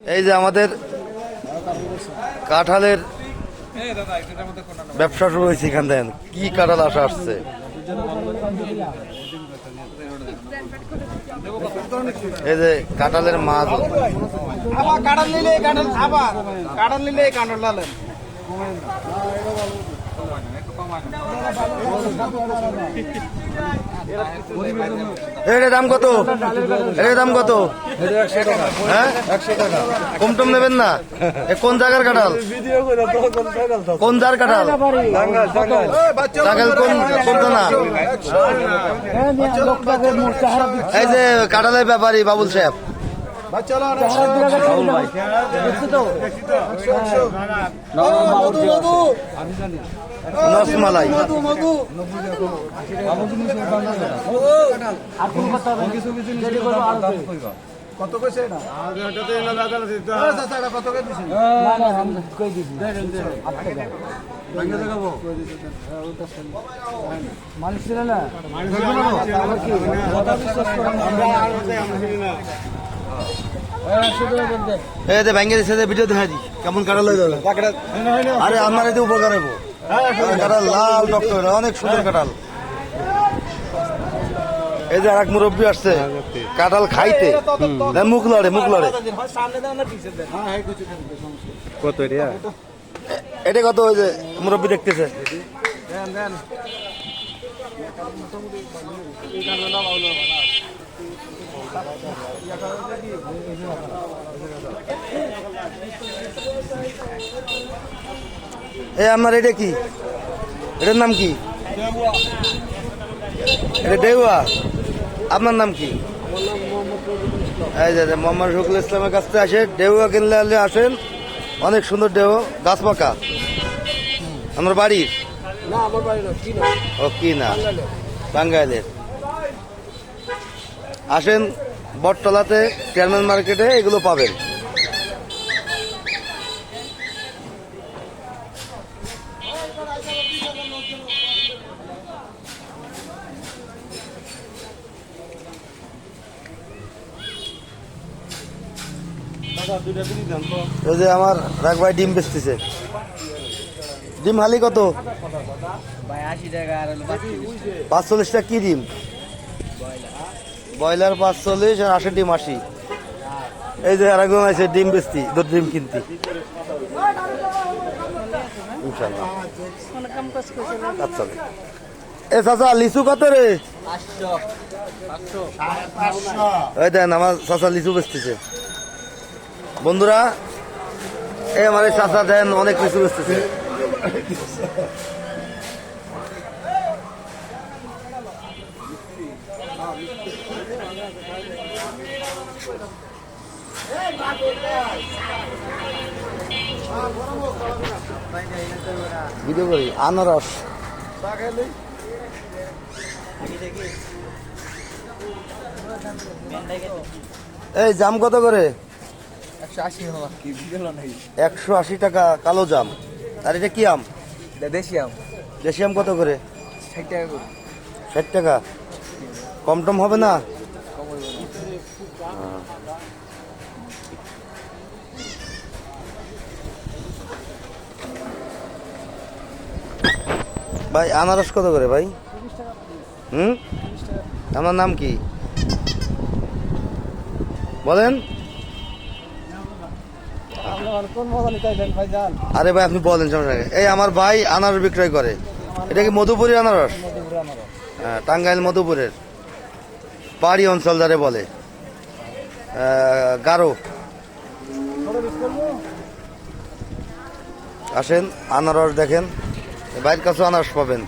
এই যে আমাদের কাঁঠালের ব্যবসা শুরু হয়েছে এখান থেকে। কি কাঁঠাল আসা আসছে, এই যে কাঁঠালের মাছ। কাঁঠাল নিলে কাঁঠাল আবার কাঁঠাল নিলে কাঁঠাল লালেন এটার দাম কত? এটার দাম কত? হ্যাঁ, 100 টাকা। কম টম নেবেন না? কোন জায়গার কাঁঠাল? কোন জায়গার কাঁঠাল? টাঙ্গাইল কোন থানা? এই যে কাঁঠালের ব্যাপারী বাবুল সাহেব। রসমালাই কত কইছে না কত কইছে মানুষ ছিল না ব্যাংকে ভিডিও দেখা দি কেমন কাঁঠাল হয়ে যাবে। আরে আমার এতে উপকার হবো। কাঁঠাল লাল ডক্টর, অনেক সুন্দর কাঁঠাল। এই যে আর এক মুরব্বী আসছে কাঁঠাল খাইতে, মুখ লড়ে মুখ লড়ে। কত এটা কত? ওই যে মুরব্বী দেখতেছে। আমার এটা কি, এটার নাম কি? এটা ডেউয়া। আপনার নাম কি? এই যে মোহাম্মদ শফিকুল ইসলামের কাছ থেকে আসে ডেউয়া কিনলে আসেন। অনেক সুন্দর ডেউ, গাছ পাকা। আমার বাড়ির ও কি না টাঙ্গাইলের। আসেন বটতলাতে চেয়ারম্যান মার্কেটে এগুলো পাবেন। এই যে আমার রাগ ভাই ডিম বেচতেছে। ডিম হালি কত? 45 টাকা। কি ডিম? ব্রয়লার 45 আর 80 ডিম 80। এই যে আরেকজন আছে ডিম বেচতি, ডিম কিনতি। আচ্ছা এ চাচা লিচু কত রে? ওই দেন আমার চাচা লিচু বেচতেছে। বন্ধুরা এই আমার চাচা দেন অনেক লিচু বেচতেছে। ভিডিও করি। আনারস এই জাম কত করে? 180 টাকা কালো জাম। আর এটা কি আম? দেশি আম। দেশি আম কত করে? 60 টাকা করে। 60 টাকা। কম টম হবে না? ভাই আনারস কত করে ভাই? আমার নাম কি বলেন? আরে ভাই আপনি বলেন সমস্যা নেই। এই আমার ভাই আনারস বিক্রয় করে। এটা কি মধুপুরি আনারস? হ্যাঁ, টাঙ্গাইল মধুপুরের পাহাড়ি অঞ্চল যারে বলে গারো। আসেন আনারস দেখেন, বাইরের কাছে আনারস পাবেন।